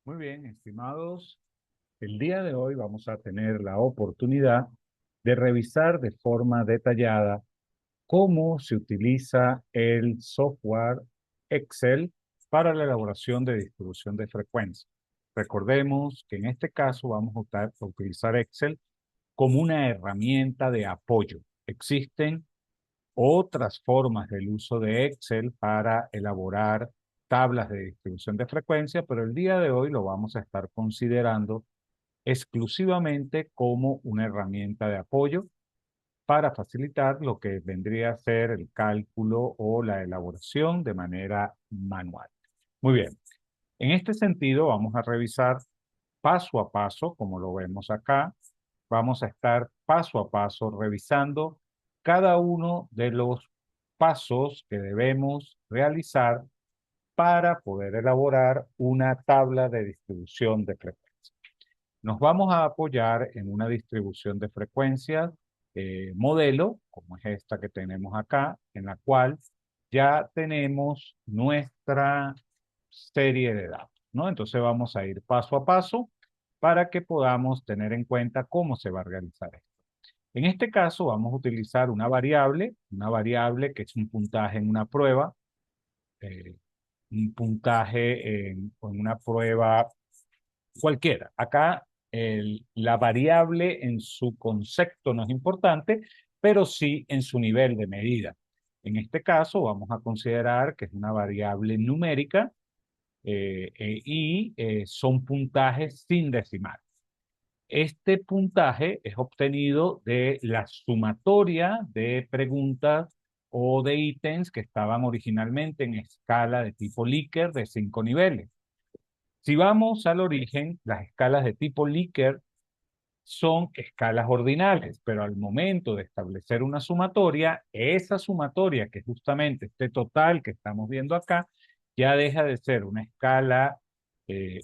Muy bien, estimados. El día de hoy vamos a tener la oportunidad de revisar de forma detallada cómo se utiliza el software Excel para la elaboración de distribución de frecuencia. Recordemos que en este caso vamos a utilizar Excel como una herramienta de apoyo. Existen otras formas del uso de Excel para elaborar tablas de distribución de frecuencia, pero el día de hoy lo vamos a estar considerando exclusivamente como una herramienta de apoyo para facilitar lo que vendría a ser el cálculo o la elaboración de manera manual. Muy bien, en este sentido vamos a revisar paso a paso, como lo vemos acá. Vamos a estar paso a paso revisando cada uno de los pasos que debemos realizar para poder elaborar una tabla de distribución de frecuencias. Nos vamos a apoyar en una distribución de frecuencias modelo, como es esta que tenemos acá, en la cual ya tenemos nuestra serie de datos, ¿no? Entonces vamos a ir paso a paso para que podamos tener en cuenta cómo se va a realizar esto. En este caso vamos a utilizar una variable que es un puntaje en una prueba, eh, un puntaje en una prueba cualquiera. Acá la variable en su concepto no es importante, pero sí en su nivel de medida. En este caso vamos a considerar que es una variable numérica y son puntajes sin decimal. Este puntaje es obtenido de la sumatoria de preguntas o de ítems que estaban originalmente en escala de tipo Likert de 5 niveles. Si vamos al origen, las escalas de tipo Likert son escalas ordinales, pero al momento de establecer una sumatoria, esa sumatoria, que es justamente este total que estamos viendo acá, ya deja de ser una escala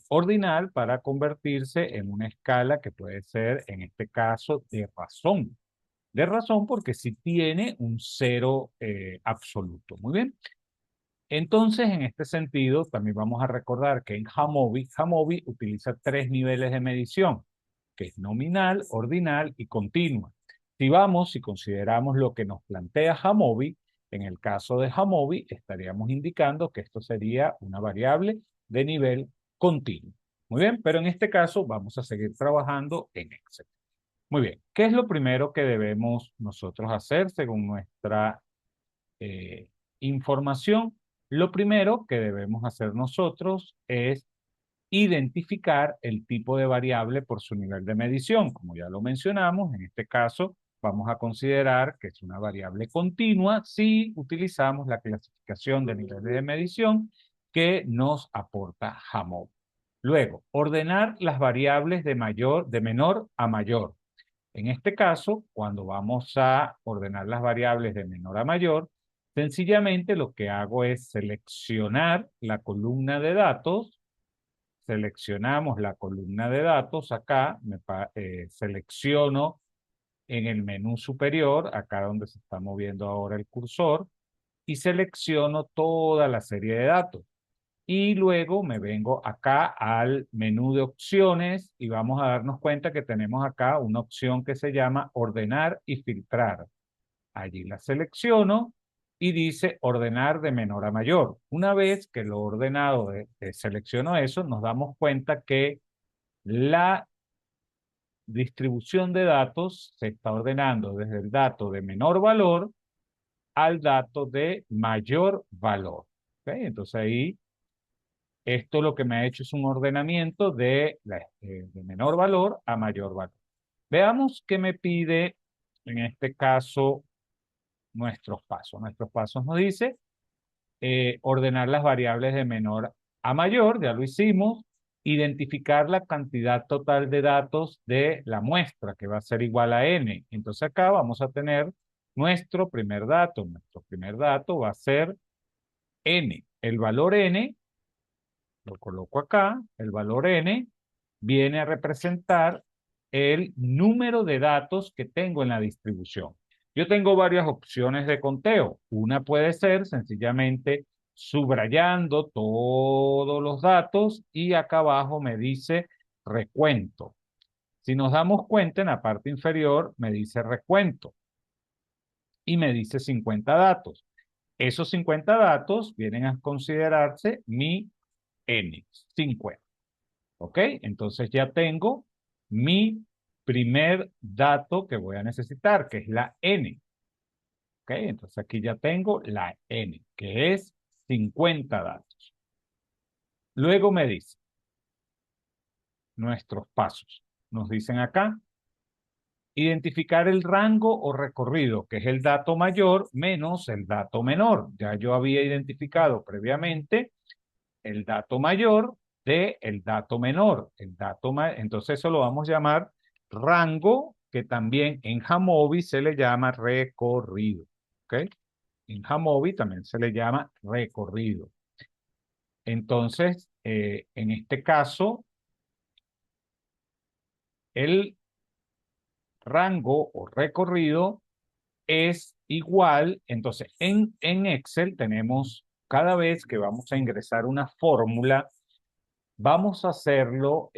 ordinal para convertirse en una escala que puede ser, en este caso, de razón. De razón porque si tiene un cero absoluto. Muy bien. Entonces, en este sentido, también vamos a recordar que en Jamovi utiliza 3 niveles de medición, que es nominal, ordinal y continua. Si consideramos lo que nos plantea Jamovi, en el caso de Jamovi, estaríamos indicando que esto sería una variable de nivel continuo. Muy bien, pero en este caso vamos a seguir trabajando en Excel. Muy bien, ¿qué es lo primero que debemos nosotros hacer según nuestra eh, información? Lo primero que debemos hacer nosotros es identificar el tipo de variable por su nivel de medición. Como ya lo mencionamos, en este caso vamos a considerar que es una variable continua si utilizamos la clasificación de niveles de medición que nos aporta Hammond. Luego, ordenar las variables de menor a mayor. En este caso, cuando vamos a ordenar las variables de menor a mayor, sencillamente lo que hago es seleccionar la columna de datos. Seleccionamos la columna de datos acá, selecciono en el menú superior, acá donde se está moviendo ahora el cursor, y selecciono toda la serie de datos. Y luego me vengo acá al menú de opciones y vamos a darnos cuenta que tenemos acá una opción que se llama ordenar y filtrar. Allí la selecciono y dice ordenar de menor a mayor. Una vez que lo ordenado selecciono eso, nos damos cuenta que la distribución de datos se está ordenando desde el dato de menor valor al dato de mayor valor. ¿Ok? Entonces ahí esto lo que me ha hecho es un ordenamiento de menor valor a mayor valor. Veamos qué me pide en este caso nuestros pasos. Nuestros pasos nos dice ordenar las variables de menor a mayor, ya lo hicimos, identificar la cantidad total de datos de la muestra, que va a ser igual a n. Entonces acá vamos a tener nuestro primer dato. Nuestro primer dato va a ser n. El valor n, lo coloco acá, el valor n viene a representar el número de datos que tengo en la distribución. Yo tengo varias opciones de conteo. Una puede ser sencillamente subrayando todos los datos y acá abajo me dice recuento. Si nos damos cuenta, en la parte inferior me dice recuento y me dice 50 datos. Esos 50 datos vienen a considerarse mi N, 50. ¿Ok? Entonces ya tengo mi primer dato que voy a necesitar, que es la N. ¿Ok? Entonces aquí ya tengo la N, que es 50 datos. Luego me dice nuestros pasos. Nos dicen acá, identificar el rango o recorrido, que es el dato mayor menos el dato menor. Ya yo había identificado previamente el dato mayor de el dato menor. Entonces eso lo vamos a llamar rango, que también en Jamovi se le llama recorrido. ¿Ok? En Jamovi también se le llama recorrido. Entonces, en este caso, el rango o recorrido es igual. Entonces, en Excel tenemos, cada vez que vamos a ingresar una fórmula, vamos a hacerlo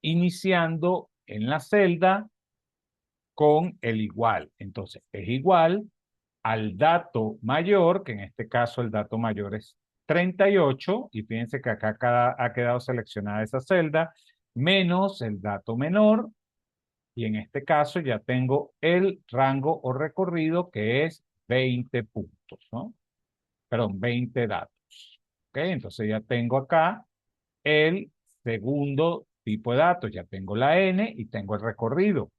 iniciando en la celda con el igual. Entonces, es igual al dato mayor, que en este caso el dato mayor es 38, y fíjense que acá ha quedado seleccionada esa celda, menos el dato menor, y en este caso ya tengo el rango o recorrido que es 20 puntos, ¿no? Perdón, 20 datos. ¿Ok? Entonces ya tengo acá el segundo tipo de datos. Ya tengo la N y tengo el recorrido.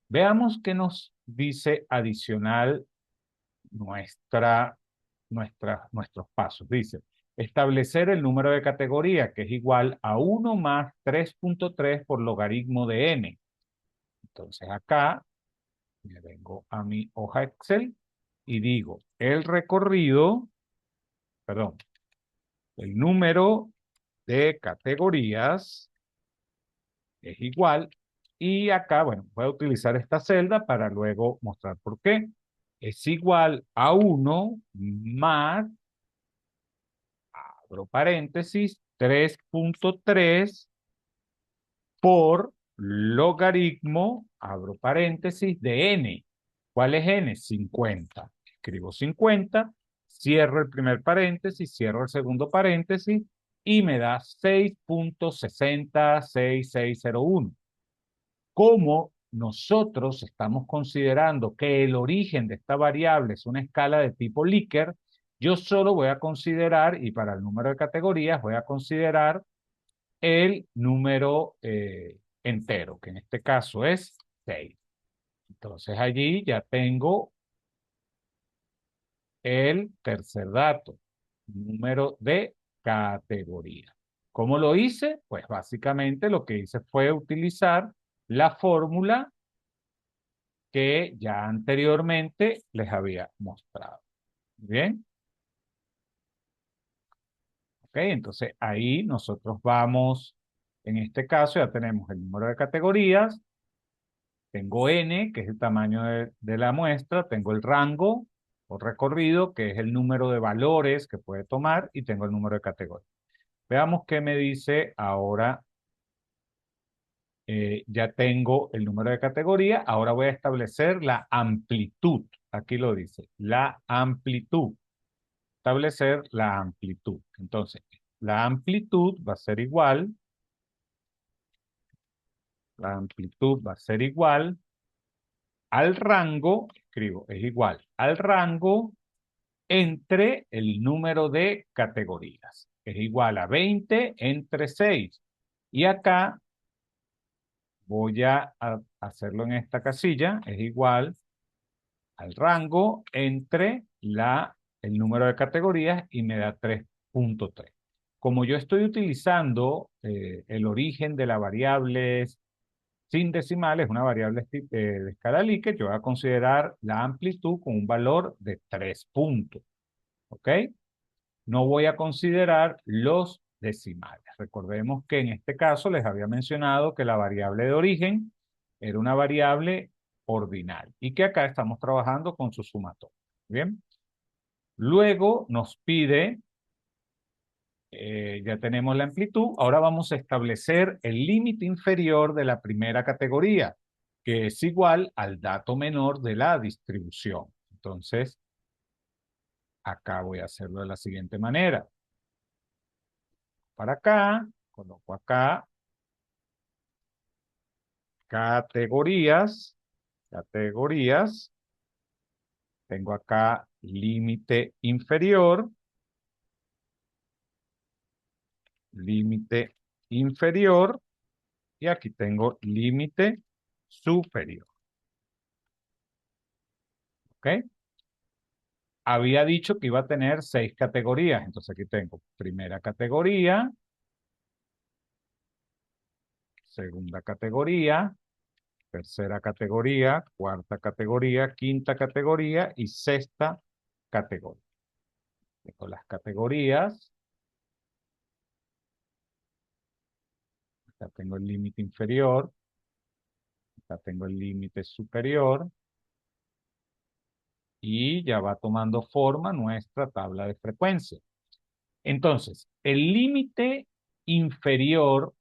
Veamos qué nos dice adicional nuestros pasos. Dice, establecer el número de categoría, que es igual a 1 más 3.3 por logaritmo de n. Entonces acá me vengo a mi hoja Excel y digo, el recorrido, perdón, el número de categorías es igual. Y acá, bueno, voy a utilizar esta celda para luego mostrar por qué. Es igual a 1 más, abro paréntesis, 3.3 por logaritmo, abro paréntesis, de n. ¿Cuál es n? 50. Escribo 50, cierro el primer paréntesis, cierro el segundo paréntesis y me da 6.606601. Como nosotros estamos considerando que el origen de esta variable es una escala de tipo Likert, yo solo voy a considerar, y para el número de categorías voy a considerar el número entero, que en este caso es 6. Entonces allí ya tengo el tercer dato, número de categoría. ¿Cómo lo hice? Pues básicamente lo que hice fue utilizar la fórmula que ya anteriormente les había mostrado. Bien, ok, entonces ahí nosotros vamos, en este caso ya tenemos el número de categorías, tengo n, que es el tamaño de la muestra, tengo el rango o recorrido, que es el número de valores que puede tomar, y tengo el número de categorías. Veamos qué me dice ahora. Ya tengo el número de categoría, ahora voy a establecer la amplitud. Aquí lo dice, la amplitud. Establecer la amplitud. Entonces, la amplitud va a ser igual, la amplitud va a ser igual al rango, escribo, es igual al rango entre el número de categorías. Es igual a 20 entre 6. Y acá voy a hacerlo en esta casilla, es igual al rango entre el número de categorías y me da 3.3. Como yo estoy utilizando el origen de la variable sin decimales, una variable de escala Likert, yo voy a considerar la amplitud con un valor de 3 puntos. ¿Ok? No voy a considerar los decimales. Recordemos que en este caso les había mencionado que la variable de origen era una variable ordinal y que acá estamos trabajando con su sumatoria. Bien, Luego nos pide, ya tenemos la amplitud, ahora vamos a establecer el límite inferior de la primera categoría, que es igual al dato menor de la distribución. Entonces, acá voy a hacerlo de la siguiente manera. Para acá, coloco acá categorías, categorías, tengo acá límite inferior, y aquí tengo límite superior. ¿Ok? Había dicho que iba a tener 6 categorías, entonces aquí tengo primera categoría, segunda categoría, tercera categoría, cuarta categoría, quinta categoría y sexta categoría. Tengo las categorías, ya tengo el límite inferior, ya tengo el límite superior y ya va tomando forma nuestra tabla de frecuencia. Entonces, el límite inferior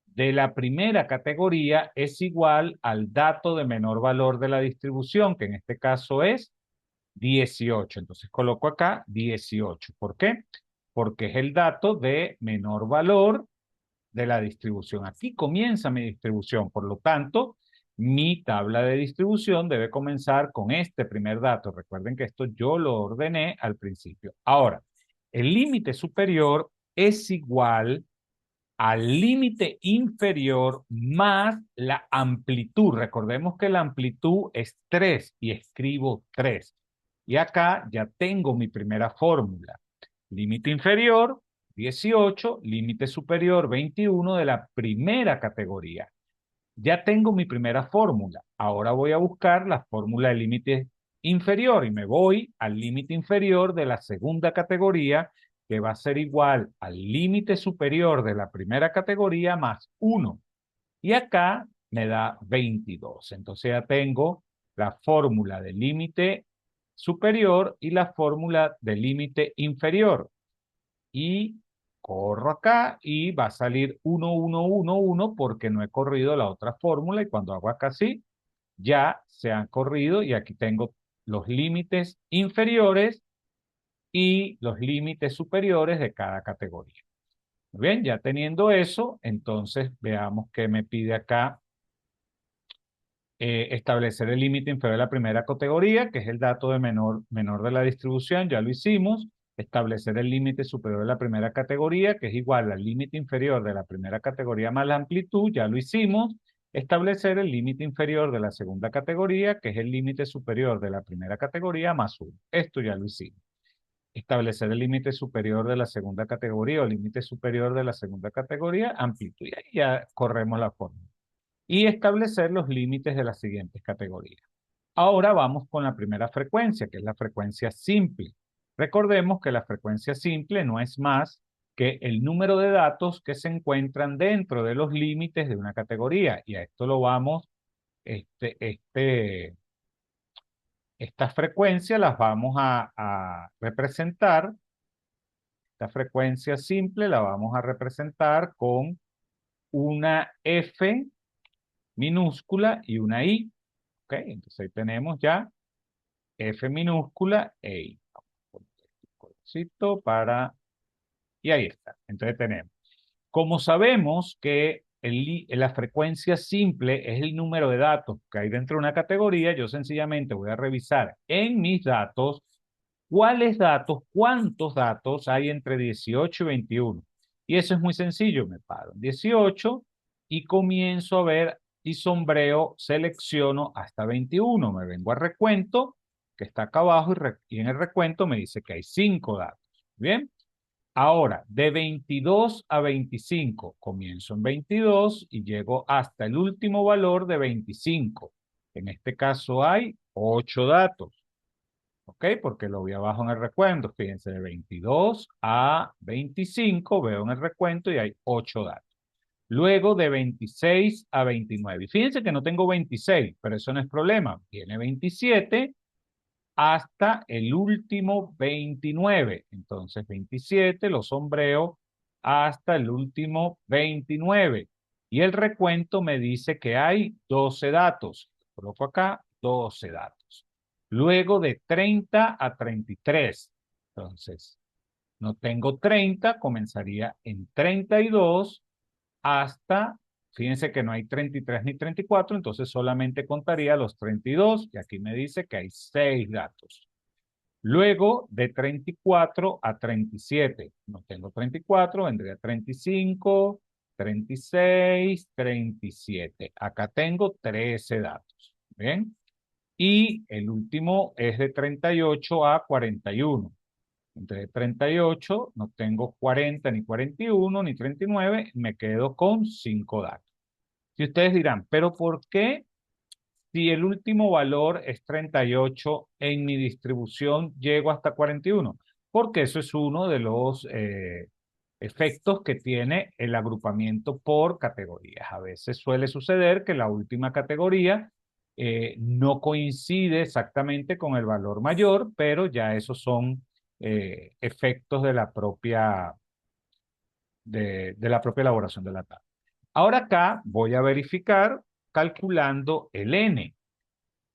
de la primera categoría es igual al dato de menor valor de la distribución, que en este caso es 18. Entonces coloco acá 18. ¿Por qué? Porque es el dato de menor valor de la distribución. Aquí comienza mi distribución, por lo tanto, mi tabla de distribución debe comenzar con este primer dato. Recuerden que esto yo lo ordené al principio. Ahora, el límite superior es igual al límite inferior más la amplitud. Recordemos que la amplitud es 3 y escribo 3. Y acá ya tengo mi primera fórmula. Límite inferior, 18, límite superior, 21 de la primera categoría. Ya tengo mi primera fórmula. Ahora voy a buscar la fórmula del límite inferior y me voy al límite inferior de la segunda categoría, que va a ser igual al límite superior de la primera categoría más 1. Y acá me da 22. Entonces ya tengo la fórmula del límite superior y la fórmula del límite inferior. Y corro acá y va a salir 1, 1, 1, 1 porque no he corrido la otra fórmula, y cuando hago acá así, ya se han corrido y aquí tengo los límites inferiores y los límites superiores de cada categoría. Muy bien, ya teniendo eso, entonces veamos qué me pide acá. Establecer el límite inferior de la primera categoría, que es el dato de menor de la distribución, ya lo hicimos. Establecer el límite superior de la primera categoría, que es igual al límite inferior de la primera categoría más la amplitud, ya lo hicimos. Establecer el límite inferior de la segunda categoría, que es el límite superior de la primera categoría más 1. Esto ya lo hicimos. Establecer el límite superior de la segunda categoría o límite superior de la segunda categoría, amplitud. Y ahí ya corremos la fórmula y establecer los límites de las siguientes categorías. Ahora vamos con la primera frecuencia, que es la frecuencia simple. Recordemos que la frecuencia simple no es más que el número de datos que se encuentran dentro de los límites de una categoría. Y a esto lo vamos, estas frecuencias las vamos a representar. Esta frecuencia simple la vamos a representar con una F minúscula y una I. ¿Ok? Entonces ahí tenemos ya F minúscula e I. Vamos a poner este colorcito para... Y ahí está. Entonces tenemos. Como sabemos que la frecuencia simple es el número de datos que hay dentro de una categoría, yo sencillamente voy a revisar en mis datos cuántos datos hay entre 18 y 21. Y eso es muy sencillo. Me paro en 18 y comienzo a ver y sombreo, selecciono hasta 21. Me vengo a recuento, que está acá abajo, y en el recuento me dice que hay 5 datos. ¿Bien? Ahora, de 22 a 25, comienzo en 22 y llego hasta el último valor de 25. En este caso hay 8 datos. ¿Ok? Porque lo vi abajo en el recuento. Fíjense, de 22 a 25 veo en el recuento y hay 8 datos. Luego de 26 a 29. Y fíjense que no tengo 26, pero eso no es problema. Viene 27 hasta el último 29. Entonces 27 lo sombreo hasta el último 29. Y el recuento me dice que hay 12 datos. Coloco acá 12 datos. Luego de 30 a 33. Entonces, no tengo 30, comenzaría en 32 hasta, fíjense que no hay 33 ni 34, entonces solamente contaría los 32 y aquí me dice que hay 6 datos. Luego de 34 a 37, no tengo 34, vendría 35, 36, 37. Acá tengo 13 datos. ¿Bien? Y el último es de 38 a 41. Entre 38 no tengo 40 ni 41 ni 39, me quedo con 5 datos. Si ustedes dirán, pero ¿por qué si el último valor es 38 en mi distribución llego hasta 41? Porque eso es uno de los efectos que tiene el agrupamiento por categorías. A veces suele suceder que la última categoría no coincide exactamente con el valor mayor, pero ya esos son efectos de la propia elaboración de la tabla. Ahora acá voy a verificar calculando el n.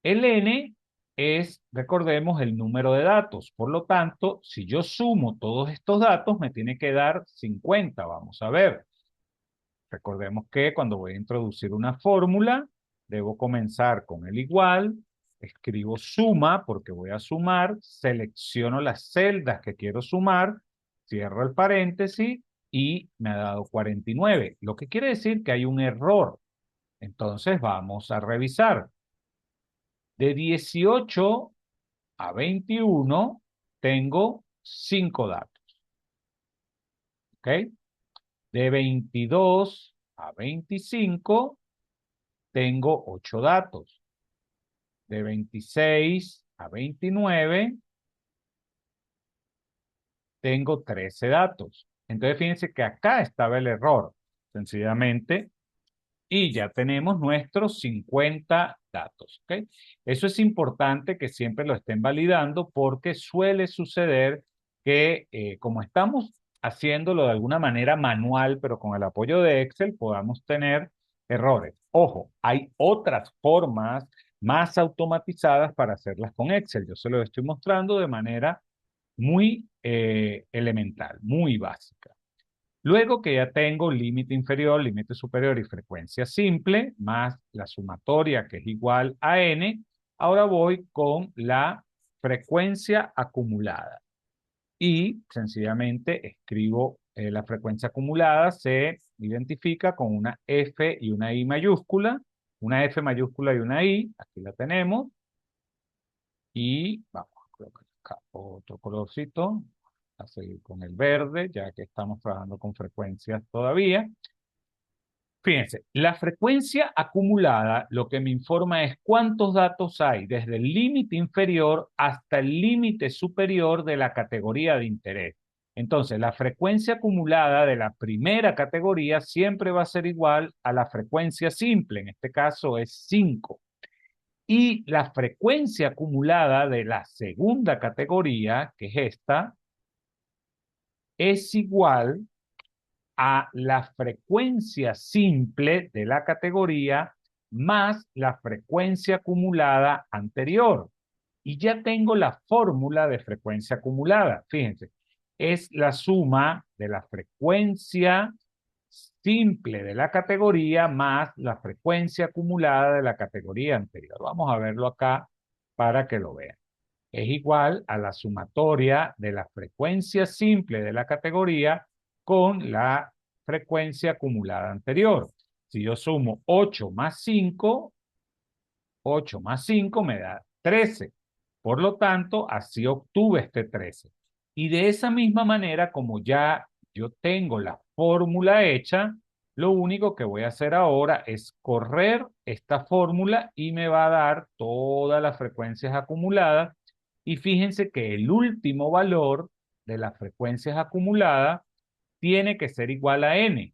El n es, recordemos, el número de datos. Por lo tanto, si yo sumo todos estos datos, me tiene que dar 50. Vamos a ver. Recordemos que cuando voy a introducir una fórmula, debo comenzar con el igual, escribo suma porque voy a sumar, selecciono las celdas que quiero sumar, cierro el paréntesis y me ha dado 49, lo que quiere decir que hay un error. Entonces vamos a revisar. De 18 a 21 tengo 5 datos, ¿ok? De 22 a 25 tengo 8 datos. De 26 a 29 tengo 13 datos. Entonces fíjense que acá estaba el error, sencillamente, y ya tenemos nuestros 50 datos, ¿ok? Eso es importante que siempre lo estén validando porque suele suceder que como estamos haciéndolo de alguna manera manual, pero con el apoyo de Excel, podamos tener errores. Ojo, hay otras formas más automatizadas para hacerlas con Excel. Yo se lo estoy mostrando de manera muy elemental, muy básica. Luego que ya tengo límite inferior, límite superior y frecuencia simple, más la sumatoria que es igual a n, ahora voy con la frecuencia acumulada. Y sencillamente escribo la frecuencia acumulada, se identifica con una F y una I mayúscula, una F mayúscula y una I, aquí la tenemos, y vamos a colocar acá otro colorcito, a seguir con el verde, ya que estamos trabajando con frecuencias todavía. Fíjense, la frecuencia acumulada lo que me informa es cuántos datos hay desde el límite inferior hasta el límite superior de la categoría de interés. Entonces, la frecuencia acumulada de la primera categoría siempre va a ser igual a la frecuencia simple, en este caso es 5. Y la frecuencia acumulada de la segunda categoría, que es esta, es igual a la frecuencia simple de la categoría más la frecuencia acumulada anterior. Y ya tengo la fórmula de frecuencia acumulada. Fíjense, es la suma de la frecuencia simple de la categoría más la frecuencia acumulada de la categoría anterior. Vamos a verlo acá para que lo vean. Es igual a la sumatoria de la frecuencia simple de la categoría con la frecuencia acumulada anterior. Si yo sumo 8 más 5, 8 más 5 me da 13. Por lo tanto, así obtuve este 13. Y de esa misma manera, como ya yo tengo la fórmula hecha, lo único que voy a hacer ahora es correr esta fórmula y me va a dar todas las frecuencias acumuladas. Y fíjense que el último valor de las frecuencias acumuladas tiene que ser igual a n.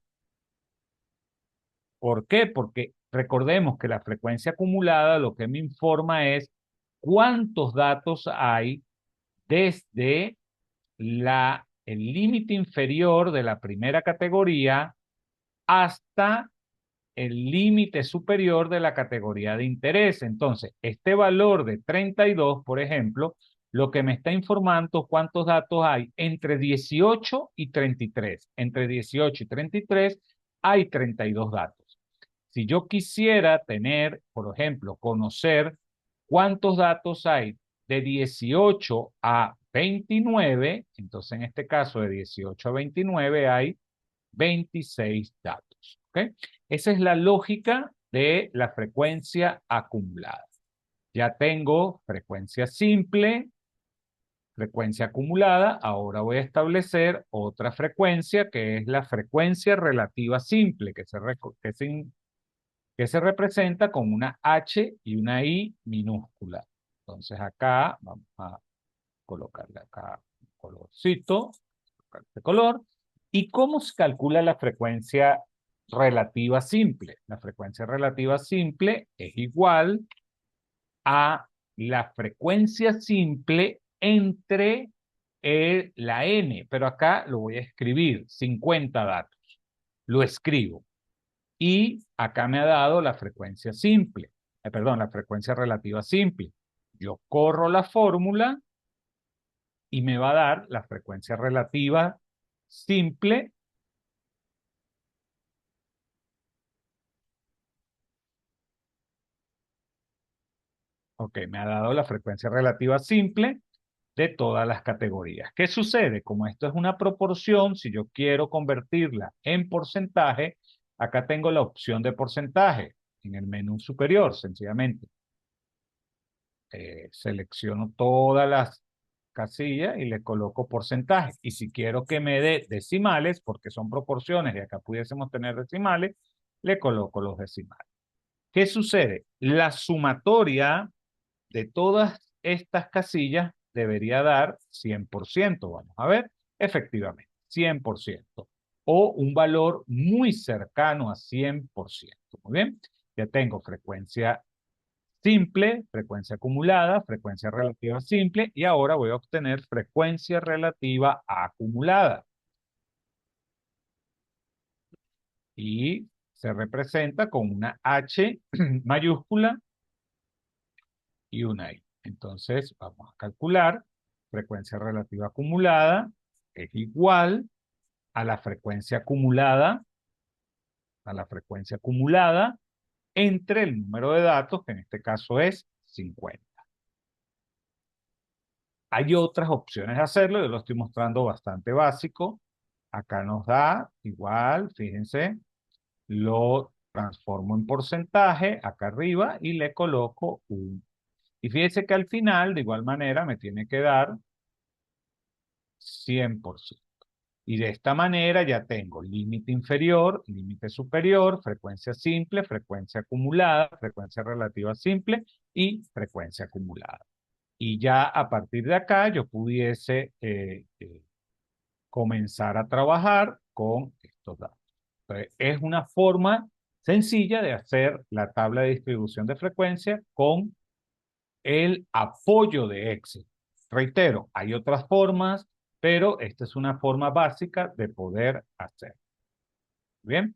¿Por qué? Porque recordemos que la frecuencia acumulada lo que me informa es cuántos datos hay desde el límite inferior de la primera categoría hasta el límite superior de la categoría de interés. Entonces, este valor de 32, por ejemplo, lo que me está informando cuántos datos hay entre 18 y 33. Entre 18 y 33 hay 32 datos. Si yo quisiera tener, por ejemplo, conocer cuántos datos hay de 18 a 29, entonces en este caso de 18 a 29 hay 26 datos. ¿Ok? Esa es la lógica de la frecuencia acumulada. Ya tengo frecuencia simple, frecuencia acumulada. Ahora voy a establecer otra frecuencia que es la frecuencia relativa simple, que se representa con una H y una I minúscula. Entonces acá vamos a colocarle acá un colorcito, este color. ¿Y cómo se calcula la frecuencia relativa simple? La frecuencia relativa simple es igual a la frecuencia simple entre la n, pero acá lo voy a escribir, 50 datos. Lo escribo. Y acá me ha dado la frecuencia simple, perdón, la frecuencia relativa simple. Yo corro la fórmula y me va a dar la frecuencia relativa simple. Ok, me ha dado la frecuencia relativa simple de todas las categorías. ¿Qué sucede? Como esto es una proporción, si yo quiero convertirla en porcentaje, acá tengo la opción de porcentaje en el menú superior, sencillamente. Selecciono todas las casillas y le coloco porcentaje. Y si quiero que me dé decimales, porque son proporciones y acá pudiésemos tener decimales, le coloco los decimales. ¿Qué sucede? La sumatoria de todas estas casillas debería dar 100%. Vamos a ver, efectivamente, 100%. O un valor muy cercano a 100%. Muy bien, ya tengo frecuencia simple, frecuencia acumulada, frecuencia relativa simple, y ahora voy a obtener frecuencia relativa acumulada. Y se representa con una H mayúscula y una I. Entonces, vamos a calcular frecuencia relativa acumulada es igual a la frecuencia acumulada, entre el número de datos, que en este caso es 50. Hay otras opciones de hacerlo, yo lo estoy mostrando bastante básico. Acá nos da igual, fíjense, lo transformo en porcentaje acá arriba y le coloco 1. Y fíjense que al final, de igual manera, me tiene que dar 100%. Y de esta manera ya tengo límite inferior, límite superior, frecuencia simple, frecuencia acumulada, frecuencia relativa simple y frecuencia acumulada. Y ya a partir de acá yo pudiese comenzar a trabajar con estos datos. Entonces, es una forma sencilla de hacer la tabla de distribución de frecuencia con el apoyo de Excel. Reitero, hay otras formas, pero esta es una forma básica de poder hacer. Bien.